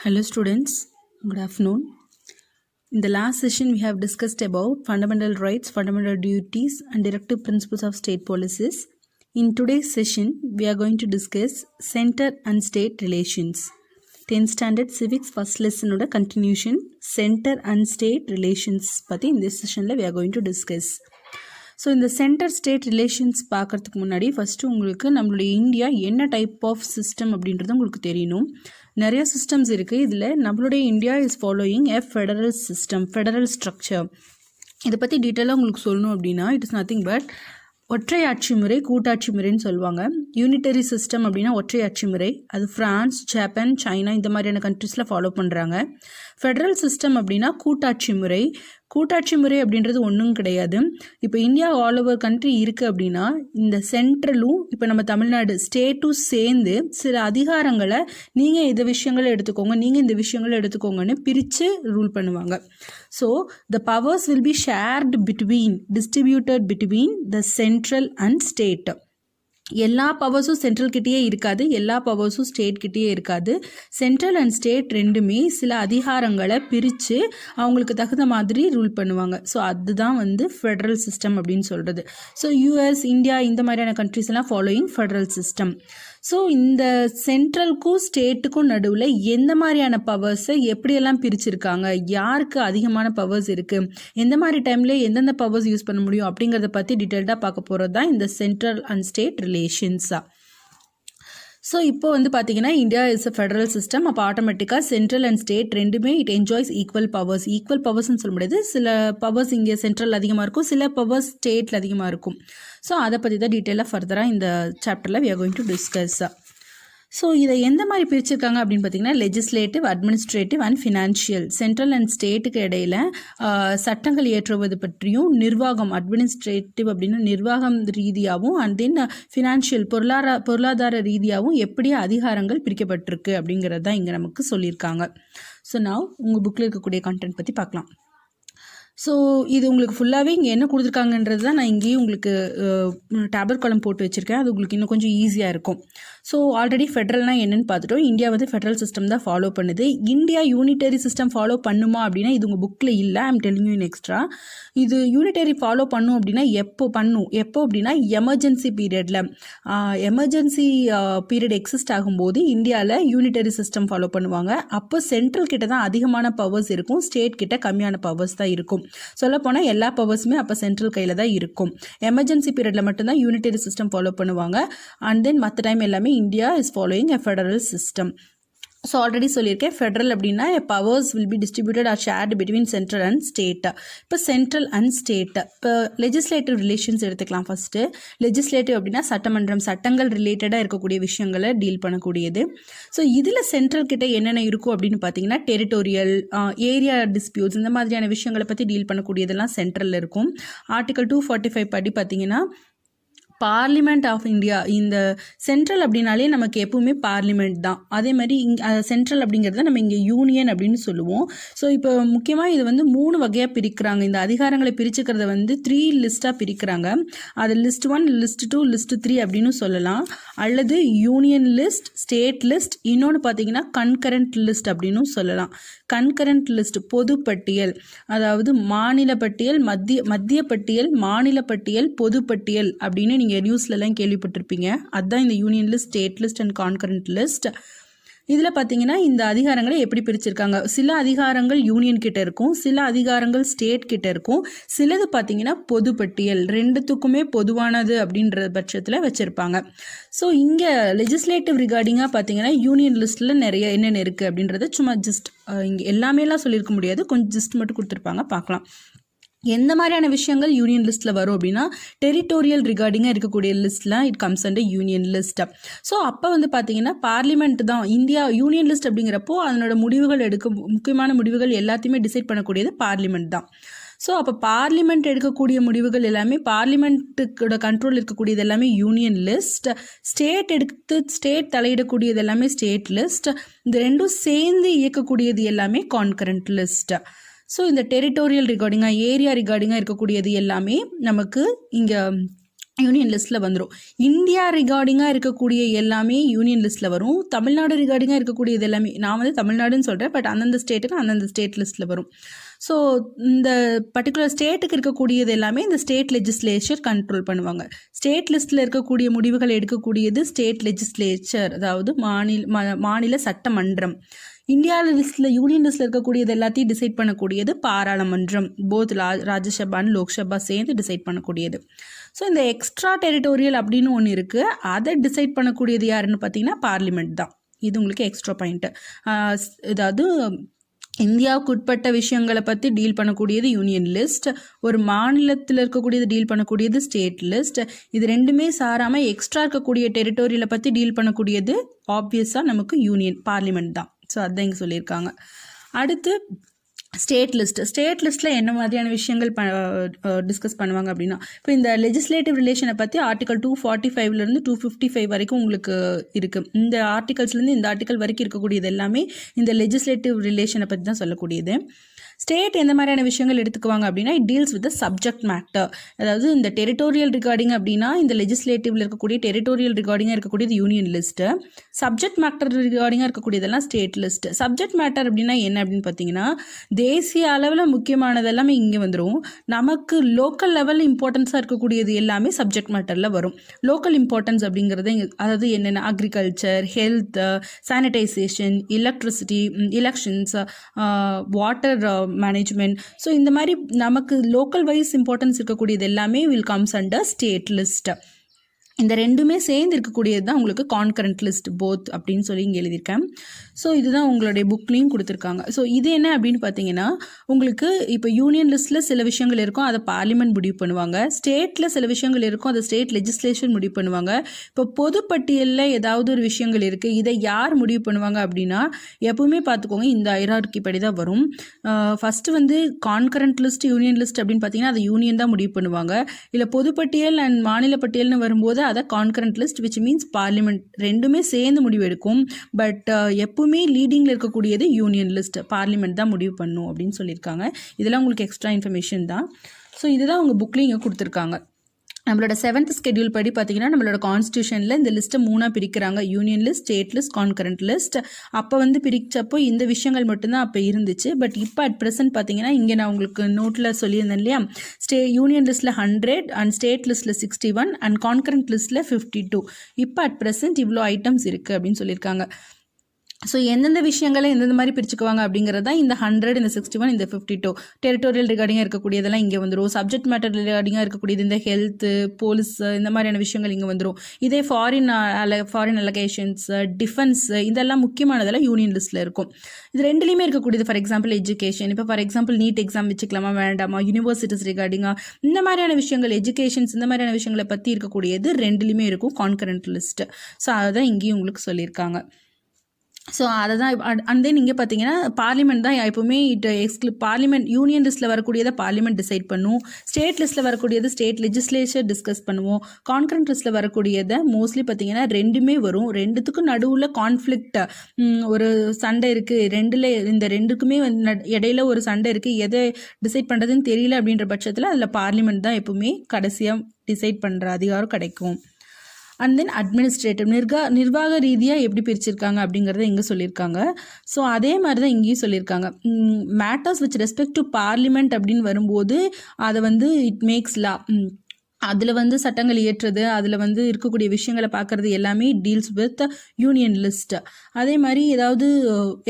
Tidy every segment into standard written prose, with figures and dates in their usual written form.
Hello students, good afternoon. In the last session we have discussed about fundamental rights, fundamental duties and directive principles of state policies. In today's session we are going to discuss center and state relations. 10th standard civics first lesson oda continuation center and state relations பத்தி in this session we are going to discuss. So இந்த centre state relations பார்க்குறதுக்கு முன்னாடி first உங்களுக்கு நம்மளுடைய India என்ன type of system அப்படின்றது உங்களுக்கு தெரியணும். நிறைய சிஸ்டம்ஸ் இருக்குது. இதில் நம்மளுடைய India is following a federal system, federal structure. இதை பற்றி டீட்டெயிலாக உங்களுக்கு சொல்லணும் அப்படின்னா இட் இஸ் நத்திங் பட் ஒற்றை ஆட்சி முறை, கூட்டாட்சி முறைன்னு சொல்லுவாங்க. யூனிட்டரி சிஸ்டம் அப்படின்னா ஒற்றை ஆட்சி முறை, அது ஃப்ரான்ஸ், ஜப்பான், சைனா இந்த மாதிரியான கண்ட்ரிஸில் ஃபாலோ பண்ணுறாங்க. ஃபெடரல் சிஸ்டம் அப்படின்னா கூட்டாட்சி முறை. கூட்டாட்சி முறை அப்படின்றது ஒன்றும் கிடையாது. இப்போ இந்தியா ஆல் ஓவர் கண்ட்ரி இருக்குது அப்படின்னா இந்த சென்ட்ரலும் இப்போ நம்ம தமிழ்நாடு ஸ்டேட்டும் சேர்ந்து சில அதிகாரங்களை நீங்கள் இந்த விஷயங்களை எடுத்துக்கோங்க, நீங்கள் இந்த விஷயங்களை எடுத்துக்கோங்கன்னு பிரித்து ரூல் பண்ணுவாங்க. So the powers will B shared distributed between the central and state. எல்லா பவர்ஸும் சென்ட்ரல் கிட்டேயே இருக்காது, எல்லா பவர்ஸும் ஸ்டேட் கிட்டேயே இருக்காது. சென்ட்ரல் அண்ட் ஸ்டேட் ரெண்டுமே சில அதிகாரங்களை பிரித்து அவங்களுக்கு தகுந்த மாதிரி ரூல் பண்ணுவாங்க. ஸோ அதுதான் ஃபெடரல் சிஸ்டம் அப்படின்னு சொல்கிறது. ஸோ யூஎஸ், இந்தியா இந்த மாதிரியான கண்ட்ரிஸ் எல்லாம் ஃபாலோயிங் ஃபெடரல் சிஸ்டம். ஸோ இந்த சென்ட்ரலுக்கும் ஸ்டேட்டுக்கும் நடுவில் எந்த மாதிரியான பவர்ஸை எப்படியெல்லாம் பிரிச்சிருக்காங்க, யாருக்கு அதிகமான பவர்ஸ் இருக்குது, எந்த மாதிரி டைமில் எந்தெந்த பவர்ஸ் யூஸ் பண்ண முடியும் அப்படிங்கிறத பற்றி டீட்டெயில்டாக பார்க்க போகிறது தான் இந்த சென்ட்ரல் அண்ட் ஸ்டேட் ரிலேஷன்ஸாக. ஸோ இப்போ பார்த்தீங்கன்னா India is a federal system. அப்போ ஆட்டோமேட்டிக்காக சென்ட்ரல் அண்ட் ஸ்டேட் ரெண்டுமே it enjoys equal powers. Equal பவர்ஸ்ன்னு சொல்ல முடியாது, சில பவர்ஸ் இங்கே சென்ட்ரல் அதிகமாக இருக்கும், சில பவர்ஸ் ஸ்டேட்டில் அதிகமாக இருக்கும். ஸோ அதை பற்றி தான் டீட்டெயிலாக ஃபர்தராக இந்த சாப்டரில் we are going to discuss. So இதை எந்த மாதிரி பிரிச்சிருக்காங்க அப்படின்னு பார்த்தீங்கன்னா legislative, administrative and financial. Central and ஸ்டேட்டுக்கு இடையில் சட்டங்கள் இயற்றுவது பற்றியும், நிர்வாகம் அட்மினிஸ்ட்ரேட்டிவ் அப்படின்னா நிர்வாகம் ரீதியாகவும், அண்ட் தென் ஃபினான்ஷியல் பொருளாதார ரீதியாகவும் எப்படி அதிகாரங்கள் பிரிக்கப்பட்டிருக்கு அப்படிங்கிறது தான் இங்கே நமக்கு சொல்லியிருக்காங்க. ஸோ நான் உங்கள் புக்கில் இருக்கக்கூடிய கண்டென்ட் பற்றி பார்க்கலாம். ஸோ இது உங்களுக்கு ஃபுல்லாகவே இங்கே என்ன கொடுத்துருக்காங்கன்றது தான் நான் இங்கேயும் உங்களுக்கு டேப்லெட் காலம் போட்டு வச்சுருக்கேன். அது உங்களுக்கு இன்னும் கொஞ்சம் ஈஸியாக இருக்கும். ஸோ ஆல்ரெடி ஃபெடரல்னால் என்னென்னு பார்த்துட்டோம். இந்தியா ஃபெடரல் சிஸ்டம் தான் ஃபாலோ பண்ணுது. இந்தியா யூனிட்டரி சிஸ்டம் ஃபாலோ பண்ணுமா அப்படின்னா இது உங்கள் புக்கில் இல்லை, I'm telling you in extra. இது யூனிட்டரி ஃபாலோ பண்ணும் அப்படின்னா எப்போ அப்படின்னா எமர்ஜென்சி பீரியடில், எமர்ஜென்சி பீரியட் எக்ஸிஸ்ட் ஆகும்போது இந்தியாவில் யூனிட்டரி சிஸ்டம் ஃபாலோ பண்ணுவாங்க. அப்போ சென்ட்ரல் கிட்ட தான் அதிகமான பவர்ஸ் இருக்கும், ஸ்டேட் கிட்ட கம்மியான பவர்ஸ் தான் இருக்கும். சொல்லப்போனால் எல்லா பவர்ஸுமே அப்போ சென்ட்ரல் கையில் தான் இருக்கும். எமர்ஜென்சி பீரியடில் மட்டும்தான் யூனிட்டரி சிஸ்டம் ஃபாலோ பண்ணுவாங்க. அண்ட் தென் மற்ற டைம் எல்லாமே India is following a federal system. So already சொல்லியிருக்கேன், ஃபெடரல் அப்படின்னா powers will be distributed or shared between central and state. இப்போ சென்ட்ரல் அண்ட் ஸ்டேட், இப்போ லெஜிஸ்லேட்டிவ் ரிலேஷன்ஸ் எடுத்துக்கலாம். ஃபஸ்ட்டு லெஜிஸ்லேட்டிவ் அப்படின்னா சட்டமன்றம், சட்டங்கள் ரிலேட்டடாக இருக்கக்கூடிய விஷயங்களை டீல் பண்ணக்கூடியது. ஸோ இதில் சென்ட்ரல் கிட்ட என்னென்ன இருக்கும் அப்படின்னு பார்த்தீங்கன்னா டெரிட்டோரியல், ஏரியா டிஸ்பியூட்ஸ் இந்த மாதிரியான விஷயங்களை பற்றி டீல் பண்ணக்கூடியதெல்லாம் சென்ட்ரலில் இருக்கும். ஆர்டிகல் 245 படி பார்த்தீங்கன்னா பார்லிமெண்ட் ஆஃப் இந்தியா, இந்த சென்ட்ரல் அப்படின்னாலே நமக்கு எப்பவுமே பார்லிமெண்ட் தான். அதே மாதிரி சென்ட்ரல் அப்படிங்கிறத நம்ம இங்கே யூனியன் அப்படின்னு சொல்லுவோம். ஸோ இப்போ முக்கியமாக இது 3 வகையாக பிரிக்கிறாங்க. இந்த அதிகாரங்களை பிரிச்சுக்கிறத 3 லிஸ்ட்டாக பிரிக்கிறாங்க. அது லிஸ்ட் 1, லிஸ்ட் 2, லிஸ்ட் 3 அப்படின்னு சொல்லலாம். அல்லது யூனியன் லிஸ்ட், ஸ்டேட் லிஸ்ட், இன்னொன்று பார்த்தீங்கன்னா கன்கரண்ட் லிஸ்ட் அப்படின்னு சொல்லலாம். கன்கரண்ட் லிஸ்ட் பொது பட்டியல், அதாவது மாநில பட்டியல், மத்திய பட்டியல், மாநில பட்டியல், பொது பட்டியல் அப்படின்னு நீங்கள் நியூஸ்லலாம் கேள்விப்பட்டிருப்பீங்க. அதுதான் இந்த union list, state list and concurrent list. இதில் பார்த்தீங்கன்னா இந்த அதிகாரங்களை எப்படி பிரிச்சிருக்காங்க, சில அதிகாரங்கள் யூனியன் கிட்ட இருக்கும், சில அதிகாரங்கள் ஸ்டேட் கிட்ட இருக்கும், சிலது பார்த்தீங்கன்னா பொது பட்டியல், ரெண்டுத்துக்குமே பொதுவானது அப்படின்ற பட்சத்தில் வச்சுருப்பாங்க. ஸோ இங்கே லெஜிஸ்லேட்டிவ் ரிகார்டிங்காக பார்த்தீங்கன்னா யூனியன் லிஸ்ட்டில் நிறைய என்னென்ன இருக்குது அப்படின்றத சும்மா ஜஸ்ட் இங்கே எல்லாமேலாம் சொல்லியிருக்க முடியாது, கொஞ்சம் ஜஸ்ட் மட்டும் கொடுத்துருப்பாங்க, பார்க்கலாம். எந்த மாதிரியான விஷயங்கள் யூனியன் லிஸ்ட்டில் வரும் அப்படின்னா டெரிட்டோரியல் ரிகார்டிங்காக இருக்கக்கூடிய லிஸ்ட்டில் it comes under union list. So அப்போ பார்த்தீங்கன்னா பார்லிமெண்ட் தான் இந்தியா யூனியன் லிஸ்ட் அப்படிங்கிறப்போ அதனோட முடிவுகள் முக்கியமான முடிவுகள் எல்லாத்தையுமே டிசைட் பண்ணக்கூடியது பார்லிமெண்ட் தான். ஸோ அப்போ பார்லிமெண்ட் எடுக்கக்கூடிய முடிவுகள் எல்லாமே பார்லிமெண்ட்டுக்கோட கண்ட்ரோல் இருக்கக்கூடியது எல்லாமே யூனியன் லிஸ்ட், ஸ்டேட் தலையிடக்கூடியது எல்லாமே ஸ்டேட் லிஸ்ட், இந்த ரெண்டும் சேர்ந்து இயக்கக்கூடியது எல்லாமே கான்கரண்ட் லிஸ்ட். ஸோ இந்த டெரிட்டோரியல் ரிகார்டிங்காக, ஏரியா ரிகார்டிங்காக இருக்கக்கூடியது எல்லாமே நமக்கு இங்கே யூனியன் லிஸ்ட்டில் வந்துடும். இந்தியா ரிகார்டிங்காக இருக்கக்கூடிய எல்லாமே யூனியன் லிஸ்ட்டில் வரும். தமிழ்நாடு ரிகார்டிங்காக இருக்கக்கூடியது எல்லாமே, நான் வந்து தமிழ்நாடுன்னு சொல்கிறேன், பட் அந்தந்த ஸ்டேட்டுக்கு அந்தந்த ஸ்டேட் லிஸ்ட்டில் வரும். ஸோ இந்த பர்டிகுலர் ஸ்டேட்டுக்கு இருக்கக்கூடியது எல்லாமே இந்த ஸ்டேட் லெஜிஸ்லேச்சர் கண்ட்ரோல் பண்ணுவாங்க. ஸ்டேட் லிஸ்ட்டில் இருக்கக்கூடிய முடிவுகள் எடுக்கக்கூடியது ஸ்டேட் லெஜிஸ்லேச்சர், அதாவது மாநில சட்டமன்றம். இந்தியா லிஸ்ட்டில் யூனியன் லிஸ்ட்டில் இருக்கக்கூடியது எல்லாத்தையும் டிசைட் பண்ணக்கூடியது பாராளுமன்றம். போத் ராஜ்யசபான்னு லோக்சபா சேர்ந்து டிசைட் பண்ணக்கூடியது. ஸோ இந்த எக்ஸ்ட்ரா டெரிட்டோரியல் அப்படின்னு ஒன்று இருக்குது, அதை டிசைட் பண்ணக்கூடியது யாருன்னு பார்த்தீங்கன்னா பார்லிமெண்ட் தான். இது உங்களுக்கு எக்ஸ்ட்ரா பாயிண்ட்டு. அதாவது இந்தியாவுக்கு உட்பட்ட விஷயங்களை பற்றி டீல் பண்ணக்கூடியது யூனியன் லிஸ்ட், ஒரு மாநிலத்தில் இருக்கக்கூடியது டீல் பண்ணக்கூடியது ஸ்டேட் லிஸ்ட். இது ரெண்டுமே சாராமல் எக்ஸ்ட்ரா இருக்கக்கூடிய டெரிட்டோரியலை பற்றி டீல் பண்ணக்கூடியது ஆப்வியஸாக நமக்கு யூனியன் பார்லிமெண்ட் தான். ஸோ அதுதான் இங்கே சொல்லியிருக்காங்க. அடுத்து ஸ்டேட் லிஸ்ட். ஸ்டேட் லிஸ்ட்டில் என்ன மாதிரியான விஷயங்கள் டிஸ்கஸ் பண்ணுவாங்க அப்படின்னா, இப்போ இந்த லெஜிஸ்லேட்டிவ் ரிலேஷனை பற்றி ஆர்டிகல் 245 255 வரைக்கும் உங்களுக்கு இருக்குது. இந்த ஆர்டிகல்ஸ்லேருந்து இந்த ஆர்டிகல் வரைக்கும் இருக்கக்கூடியது எல்லாமே இந்த லெஜிஸ்லேட்டிவ் ரிலேஷனை பற்றி தான் சொல்லக்கூடியது. ஸ்டேட் எந்த மாதிரியான விஷயங்கள் எடுத்துக்குவாங்க அப்படின்னா, it deals with the subject matter. அதாவது இந்த டெரிட்டோரியல் ரிகார்டிங் அப்படின்னா இந்த லெஜிஸ்லேட்டிவ்ல இருக்கக்கூடிய டெரிட்டோரியல் ரிகார்டிங்காக இருக்கக்கூடியது யூனியன் லிஸ்ட்டு. சப்ஜெக்ட் மேட்டர் ரிகார்டிங்காக இருக்கக்கூடியதெல்லாம் ஸ்டேட் லிஸ்ட். சப்ஜெக்ட் மேட்டர் அப்படின்னா என்ன அப்படின்னு பார்த்தீங்கன்னா, தேசிய அளவில் முக்கியமானது எல்லாமே இங்கே வந்துடும். நமக்கு லோக்கல் லெவல் இம்பார்ட்டன்ஸாக இருக்கக்கூடியது எல்லாமே சப்ஜெக்ட் மேட்டரில் வரும். லோக்கல் இம்பார்ட்டன்ஸ் அப்படிங்கிறது அதாவது என்னென்ன, agriculture, health, sanitisation, electricity, elections, water management. So இந்த மாதிரி நமக்கு லோக்கல் வைஸ் இம்பார்ட்டன்ஸ் இருக்கக்கூடியது எல்லாமே will comes under state list. இந்த ரெண்டுமே சேர்ந்து இருக்கக்கூடியது தான் உங்களுக்கு கான்கரண்ட் லிஸ்ட் போத் அப்படின்னு சொல்லி இங்கே எழுதியிருக்கேன். ஸோ இதுதான் உங்களுடைய புக்லேயும் கொடுத்துருக்காங்க. ஸோ இது என்ன அப்படின்னு பார்த்தீங்கன்னா, உங்களுக்கு இப்போ யூனியன் லிஸ்ட்டில் சில விஷயங்கள் இருக்கும், அதை பார்லிமெண்ட் முடிவு பண்ணுவாங்க. ஸ்டேட்டில் சில விஷயங்கள் இருக்கும், அதை ஸ்டேட் லெஜிஸ்லேஷன் முடிவு பண்ணுவாங்க. இப்போ பொதுப்பட்டியலில் ஏதாவது ஒரு விஷயங்கள் இருக்குது, இதை யார் முடிவு பண்ணுவாங்க அப்படின்னா, எப்பவுமே பார்த்துக்கோங்க இந்த ஹைரார்கி படி தான் வரும். ஃபஸ்ட்டு வந்து கான்கரண்ட் லிஸ்ட், யூனியன் லிஸ்ட் அப்படின்னு பார்த்தீங்கன்னா அதை யூனியன் தான் முடிவு பண்ணுவாங்க. இல்லை பொதுப்பட்டியல் அண்ட் மாநில பட்டியல்னு வரும்போது அதை concurrent list which means parliament ரெண்டுமே சேர்ந்து முடிவு எடுக்கும். பட் எப்பவுமே லீடிங்கில் இருக்கக்கூடியது யூனியன் லிஸ்ட், பார்லிமெண்ட் தான் முடிவு பண்ணும் அப்படின்னு சொல்லியிருக்காங்க. இதெல்லாம் உங்களுக்கு எக்ஸ்ட்ரா இன்ஃபர்மேஷன் தான். ஸோ இதுதான் உங்கள் புக்லேயும் இங்கே கொடுத்துருக்காங்க. நம்மளோட 7th ஸ்கெடியூல் படி பார்த்தீங்கன்னா நம்மளோட கான்ஸ்டியூஷனில் இந்த லிஸ்ட்டை 3 பிரிக்கிறாங்க. Union list, state list, concurrent list. அப்போ வந்து பிரிச்சப்போ இந்த விஷயங்கள் மட்டும்தான் அப்போ இருந்துச்சு. பட் இப்போ அட் ப்ரெசென்ட் பார்த்தீங்கன்னா இங்கே நான் உங்களுக்கு நோட்டில் சொல்லியிருந்தேன் இல்லையா, யூனியன் லிஸ்ட்டில் 100 அண்ட் ஸ்டேட் லிஸ்ட்டில் 61 அண்ட் கான்கரண்ட் லிஸ்ட்டில் 52. இப்போ அட் ப்ரெசென்ட் இவ்வளோ ஐட்டம்ஸ் இருக்குது அப்படின்னு சொல்லியிருக்காங்க. ஸோ எந்தெந்த விஷயங்களை எந்தெந்த மாதிரி பிரிச்சுக்குவாங்க அப்படிங்கிறது தான் இந்த 100, இந்த 61, இந்த 52. டெரிட்டோரியல் ரிகார்டிங்காக இருக்கக்கூடியதெல்லாம் இங்கே வந்துடும். சப்ஜெக்ட் மேட்டர் ரிகார்டிங்காக இருக்கக்கூடியது இந்த ஹெல்த்து, போலீஸ், இந்த மாதிரியான விஷயங்கள் இங்கே வந்துடும். இதே ஃபாரின் அலகேஷன்ஸ், டிஃபென்ஸ், இதெல்லாம் முக்கியமானதெல்லாம் யூனியன் லிஸ்ட்டில் இருக்கும். இது ரெண்டுலேயுமே இருக்கக்கூடியது. ஃபார் எக்ஸாம்பிள் எஜுகேஷன், இப்போ ஃபார் எக்ஸாம்பிள் நீட் எக்ஸாம் வச்சுக்கலாமா வேண்டாமா, யூனிவர்சிட்டிஸ் ரிகார்டிங்காக இந்த மாதிரியான விஷயங்கள், எஜுகேஷன்ஸ் இந்த மாதிரியான விஷயங்களை பற்றி இருக்கக்கூடியது ரெண்டுலேயுமே இருக்கும் கான்கரண்ட் லிஸ்ட்டு. ஸோ அதை தான் இங்கேயும் உங்களுக்கு சொல்லியிருக்காங்க. ஸோ அதை தான் அண்ட் தென் இங்கே பார்த்தீங்கன்னா பார்லிமெண்ட் தான் எப்பவுமே பார்லிமெண்ட் யூனியன் லிஸ்ட்டில் வரக்கூடியதை பார்லிமெண்ட் டிசைட் பண்ணுவோம். ஸ்டேட் லிஸ்ட்டில் வரக்கூடியது ஸ்டேட் லெஜிஸ்லேச்சர் டிஸ்கஸ் பண்ணுவோம். கான்கரண்ட் லிஸ்ட்டில் வரக்கூடியதை மோஸ்ட்லி பார்த்தீங்கன்னா ரெண்டுமே வரும். ரெண்டுத்துக்கும் நடுவில் கான்ஃப்ளிக்ட், ஒரு சண்டை இருக்குது, இந்த ரெண்டுக்குமே இடையில ஒரு சண்டை இருக்குது, எதை டிசைட் பண்ணுறதுன்னு தெரியல அப்படின்ற பட்சத்தில் அதில் பார்லிமெண்ட் தான் எப்பவுமே கடைசியாக டிசைட் பண்ணுற அதிகாரம் கிடைக்கும். அண்ட் தென் அட்மினிஸ்ட்ரேட்டிவ், நிர்வாக ரீதியாக எப்படி பிரிச்சிருக்காங்க அப்படிங்கிறத இங்கே சொல்லியிருக்காங்க. ஸோ அதே மாதிரி தான் இங்கேயும் சொல்லியிருக்காங்க. Matters with respect to parliament அப்படின்னு வரும்போது அதை வந்து இட் மேக்ஸ் லா, அதில் வந்து சட்டங்கள் இயற்றுறது, அதில் வந்து இருக்கக்கூடிய விஷயங்களை பார்க்குறது எல்லாமே டீல்ஸ் வித் யூனியன் லிஸ்ட். அதே மாதிரி ஏதாவது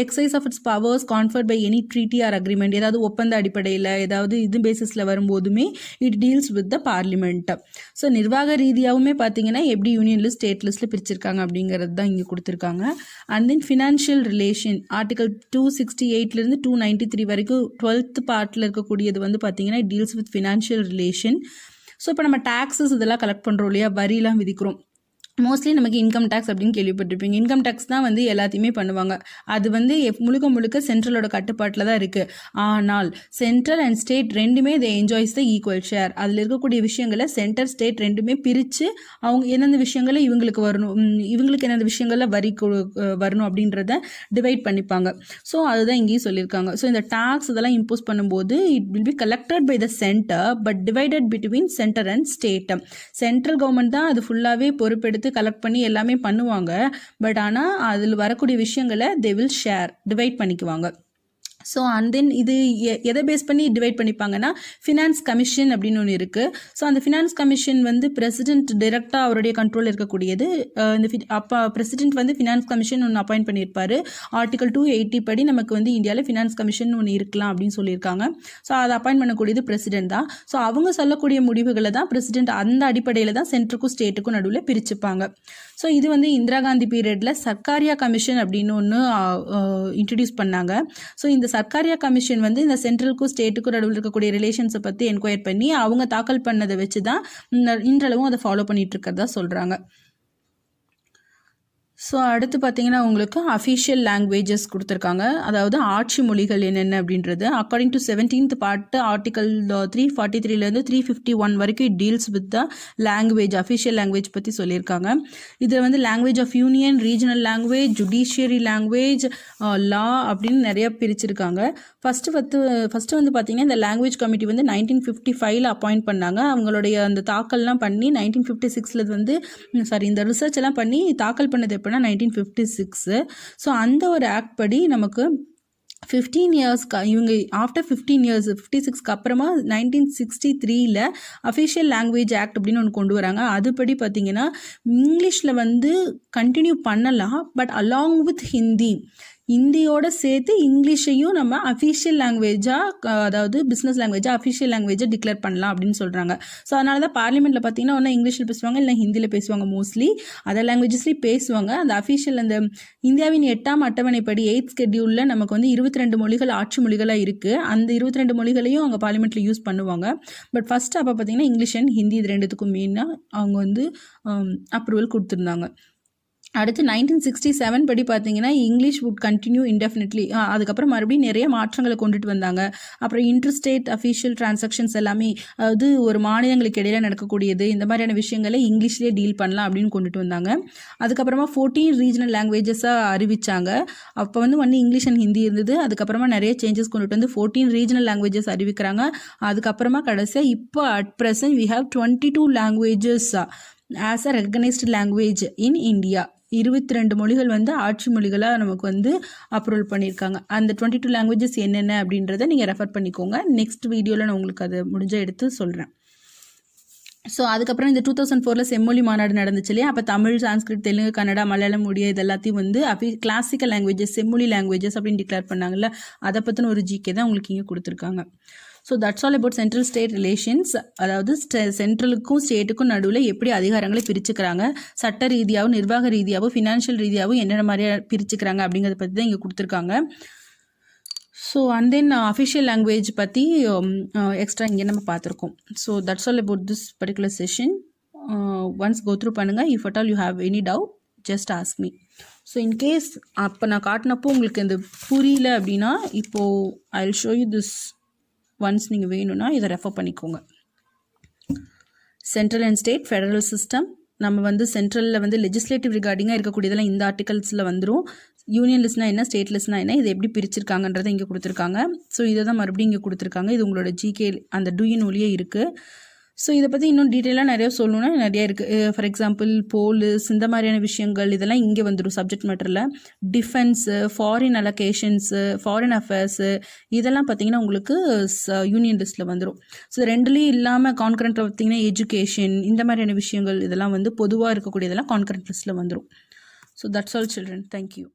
exercise of its powers conferred by any treaty or agreement, ஏதாவது ஒப்பந்த அடிப்படையில் ஏதாவது இது பேசிஸில் வரும்போதுமே it deals with the parliament. So நிர்வாக ரீதியாகவுமே பார்த்தீங்கன்னா எப்படி யூனியன் லிஸ்ட், ஸ்டேட் லிஸ்ட்டில் பிரிச்சிருக்காங்க அப்படிங்கிறது தான் இங்கே கொடுத்துருக்காங்க. And then financial relation article 268 293 வரைக்கும் 12th பார்ட்டில் இருக்கக்கூடியது வந்து பார்த்தீங்கன்னா it deals with financial relation. So இப்போ நம்ம டேக்ஸஸ் இதெல்லாம் கலெக்ட் பண்ணுறோம் இல்லையா, வரிலாம் விதிக்கிறோம். மோஸ்ட்லி நமக்கு இன்கம் டேக்ஸ் அப்படின்னு கேள்விப்பட்டிருப்பீங்க. இன்கம் டேக்ஸ் தான் வந்து எல்லாத்தையுமே பண்ணுவாங்க. அது வந்து முழுக்க சென்ட்ரலோட கட்டுப்பாட்டில் தான் இருக்குது. ஆனால் சென்ட்ரல் அண்ட் ஸ்டேட் ரெண்டுமே தே என்ஜாய்ஸ் த ஈக்குவல் ஷேர். அதில் இருக்கக்கூடிய விஷயங்களை சென்டர் ஸ்டேட் ரெண்டுமே பிரித்து அவங்க எந்தெந்த விஷயங்களை இவங்களுக்கு வரணும், இவங்களுக்கு எந்தெந்த விஷயங்களில் வரி வரணும் அப்படின்றத டிவைட் பண்ணிப்பாங்க. ஸோ அதுதான் இங்கேயும் சொல்லியிருக்காங்க. ஸோ இந்த டேக்ஸ் இதெல்லாம் இம்போஸ் பண்ணும்போது it will be collected by the centre but divided between centre and state. Central government தான் அது ஃபுல்லாகவே பொறுப்பெடுத்து கலெக்ட் பண்ணி எல்லாமே பண்ணுவாங்க. பட் ஆனால் அதில் வரக்கூடிய விஷயங்களை தே வில் ஷேர், டிவைட் பண்ணிக்குவாங்க. ஸோ அண்ட் தென் இது எதை பேஸ் பண்ணி டிவைட் பண்ணிப்பாங்கன்னா ஃபினான்ஸ் கமிஷன் அப்படின்னு ஒன்று இருக்குது. ஸோ அந்த ஃபினான்ஸ் கமிஷன் வந்து பிரசிடென்ட் டைரெக்டாக அவருடைய கண்ட்ரோல் இருக்கக்கூடியது. அப்போ பிரசிடென்ட் வந்து ஃபினான்ஸ் கமிஷன் ஒன்று அப்பாயிண்ட் பண்ணியிருப்பார். ஆர்டிகல் 280 படி நமக்கு வந்து இந்தியாவில் ஃபினான்ஸ் கமிஷன் ஒன்று இருக்கலாம் அப்படின்னு சொல்லியிருக்காங்க. ஸோ அதை அப்பாயிண்ட் பண்ணக்கூடியது பிரசிடென்ட் தான். ஸோ அவங்க சொல்லக்கூடிய முடிவுகளை தான் பிரசிடென்ட் அந்த அடிப்படையில் தான் சென்ட்ருக்கும் ஸ்டேட்டுக்கும் நடுவில் பிரிச்சுப்பாங்க. ஸோ இது வந்து இந்திரா காந்தி பீரியடில் சர்க்காரியா கமிஷன் அப்படின்னு ஒன்று இன்ட்ரடியூஸ் பண்ணாங்க. ஸோ இந்த சர்க்காரியா கமிஷன் வந்து இந்த சென்ட்ரலுக்கும் ஸ்டேட்டுக்கும் நடுவில் இருக்கக்கூடிய ரிலேஷன்ஸை பற்றி என்கொயர் பண்ணி அவங்க தாக்கல் பண்ணதை வச்சு தான் இன்றளவும் அதை ஃபாலோ பண்ணிட்டு இருக்கிறதா சொல்கிறாங்க. ஸோ அடுத்து பார்த்தீங்கன்னா உங்களுக்கு அஃபிஷியல் லாங்குவேஜஸ் கொடுத்துருக்காங்க. அதாவது ஆட்சி மொழிகள் என்னென்ன அப்படின்றது according to 17th part article 343 351 வரைக்கும் it deals with the language, official language பற்றி சொல்லியிருக்காங்க. இதில் வந்து language of union, regional language, judiciary language, law அப்படின்னு நிறைய பிரிச்சிருக்காங்க. ஃபஸ்ட்டு வந்து பார்த்தீங்கன்னா இந்த லாங்குவேஜ் கமிட்டி வந்து 1955 அப்பாயிண்ட் பண்ணாங்க. அவங்களுடைய அந்த தாக்கல்லாம் பண்ணி 1956 வந்து இந்த ரிசர்ச் எல்லாம் பண்ணி தாக்கல் பண்ணது எப்படின்னா 1956. ஸோ அந்த ஒரு ஆக்ட் படி நமக்கு 15 இயர்ஸ்க்கு இவங்க ஆஃப்டர் 15 இயர்ஸ் 56க்கு அப்புறமா 1963 அஃபிஷியல் லாங்குவேஜ் ஆக்ட் அப்படின்னு ஒன்று கொண்டு வராங்க. அதுபடி பார்த்தீங்கன்னா இங்கிலீஷில் வந்து கண்டினியூ பண்ணலாம், பட் அலாங் வித் ஹிந்தியோட சேர்த்து இங்கிலீஷையும் நம்ம அஃபிஷியல் லாங்குவேஜாக, அதாவது பிஸ்னஸ் லாங்குவேஜாக அஃபிஷியல் லாங்குவேஜாக டிக்ளேர் பண்ணலாம் அப்படின்னு சொல்கிறாங்க. ஸோ அதனால தான் பார்லிமெண்ட்டில் பார்த்தீங்கன்னா ஒன்று இங்கிலீஷில் பேசுவாங்க, இல்லை ஹிந்தியில் பேசுவாங்க. மோஸ்ட்லி அதர் லாங்குவேஜஸ்லேயும் பேசுவாங்க. அந்த அஃபிஷியல் அந்த இந்தியாவின் 8ஆம் அட்டவணைப்படி 8th ஸ்கெட்யூலில் நமக்கு வந்து 22 மொழிகள் ஆட்சி மொழிகளாக இருக்குது. அந்த 22 மொழிகளையும் அவங்க பார்லிமெண்ட்டில் யூஸ் பண்ணுவாங்க. பட் ஃபஸ்ட்டு அப்போ பார்த்தீங்கன்னா இங்கிலீஷ் அண்ட் ஹிந்தி இது ரெண்டுத்துக்கும் மெயினாக அவங்க வந்து அப்ரூவல் கொடுத்துருந்தாங்க. அடுத்து 1967 படி பார்த்தீங்கன்னா இங்கிலீஷ் வுட் கண்டினியூ இன்டெஃபினிட்லி. அதுக்கப்புறம் மறுபடியும் நிறைய மாற்றங்களை கொண்டுட்டு வந்தாங்க. அப்புறம் இன்டர்ஸ்டேட் அஃபிஷியல் டிரான்சாக்ஷன்ஸ் எல்லாமே, அதாவது ஒரு மாநிலங்களுக்கு இடையில நடக்கக்கூடியது இந்த மாதிரியான விஷயங்களை இங்கிலீஷ்லேயே டீல் பண்ணலாம் அப்படின்னு கொண்டுட்டு வந்தாங்க. அதுக்கப்புறமா 14 ரீஜனல் லாங்குவேஜஸாக அறிவித்தாங்க. அப்போ வந்து இங்கிலீஷ் அண்ட் ஹிந்தி இருந்தது. அதுக்கப்புறமா நிறைய சேஞ்சஸ் கொண்டுட்டு வந்து 14 ரீஜனல் லாங்குவேஜஸ் அறிவிக்கிறாங்க. அதுக்கப்புறமா கடைசியாக இப்போ at present we have 22 languages as a recognised language in India. 22 மொழிகள் வந்து ஆட்சி மொழிகளாக நமக்கு வந்து அப்ரூவல் பண்ணியிருக்காங்க. அந்த 22 லாங்குவேஜஸ் என்னென்ன அப்படின்றத நீங்கள் ரெஃபர் பண்ணிக்கோங்க. நெக்ஸ்ட் வீடியோவில் நான் உங்களுக்கு அதை எடுத்து சொல்கிறேன். ஸோ அதுக்கப்புறம் இந்த 2004 செம்மொழி மாநாடு நடந்துச்சு இல்லையா, அப்போ தமிழ், சான்ஸ்கிரிட், தெலுங்கு, கன்னடா, மலையாளம், ஒடியா இது எல்லாத்தையும் வந்து கிளாசிக்கல் லாங்குவேஜஸ், செம்மொழி லாங்குவேஜஸ் அப்படின்னு டிக்ளேர் பண்ணாங்கல்ல, அதை பற்றின ஒரு ஜிகே தான் உங்களுக்கு இங்கே கொடுத்துருக்காங்க. So that's all about central state relations. அதாவது சென்ட்ரலுக்கும் ஸ்டேட்டுக்கும் நடுவில் எப்படி அதிகாரங்களை பிரிச்சுக்கிறாங்க, சட்ட ரீதியாகவும் நிர்வாக ரீதியாகவும் ஃபினான்ஷியல் ரீதியாகவும் என்னென்ன மாதிரியாக பிரிச்சுக்கிறாங்க அப்படிங்கிறத பற்றி தான் இங்கே கொடுத்துருக்காங்க. So and then official language பற்றி எக்ஸ்ட்ரா இங்கே நம்ம பார்த்துருக்கோம். So that's all about this particular session. Once go through பண்ணுங்கள். If at all you have any doubt just ask me. So in case அப்போ நான் காட்டினப்போ உங்களுக்கு இந்த புரியல அப்படின்னா இப்போது I will show you this once நீங்கள் வேணும்னா இதை ரெஃபர் பண்ணிக்கோங்க. Central and state federal system. நம்ம வந்து சென்ட்ரலில் வந்து லெஜிஸ்லேட்டிவ் ரிகார்டிங்காக இருக்கக்கூடியதெல்லாம் இந்த ஆர்டிகல்ஸில் வந்துடும். யூனியன் லிஸ்ட்னா என்ன, ஸ்டேட் லிஸ்ட்னா என்ன, இது எப்படி பிரிச்சிருக்காங்கன்றதை இங்கே கொடுத்துருக்காங்க. ஸோ இதை தான் மறுபடியும் இங்கே கொடுத்துருக்காங்க. இது உங்களோட ஜிகே அந்த டூயின் ஒலியே இருக்குது. ஸோ இதை பற்றி இன்னும் டீட்டெயிலாக நிறைய சொல்லணுன்னா நிறையா இருக்குது. ஃபார் எக்ஸாம்பிள் போலீஸ் இந்த மாதிரியான விஷயங்கள் இதெல்லாம் இங்கே வந்துடும் சப்ஜெக்ட் மேட்டரில். Defence, foreign allocations, foreign affairs இதெல்லாம் பார்த்திங்கன்னா உங்களுக்கு யூனியன் லிஸ்ட்டில் வந்துடும். ஸோ ரெண்டுலேயும் இல்லாமல் கான்கரண்ட்டில் பார்த்திங்கன்னா எஜுகேஷன் இந்த மாதிரியான விஷயங்கள் இதெல்லாம் வந்து பொதுவாக இருக்கக்கூடியதெல்லாம் கான்கரண்ட் லிஸ்ட்டில் வந்துடும். So that's all children. Thank you.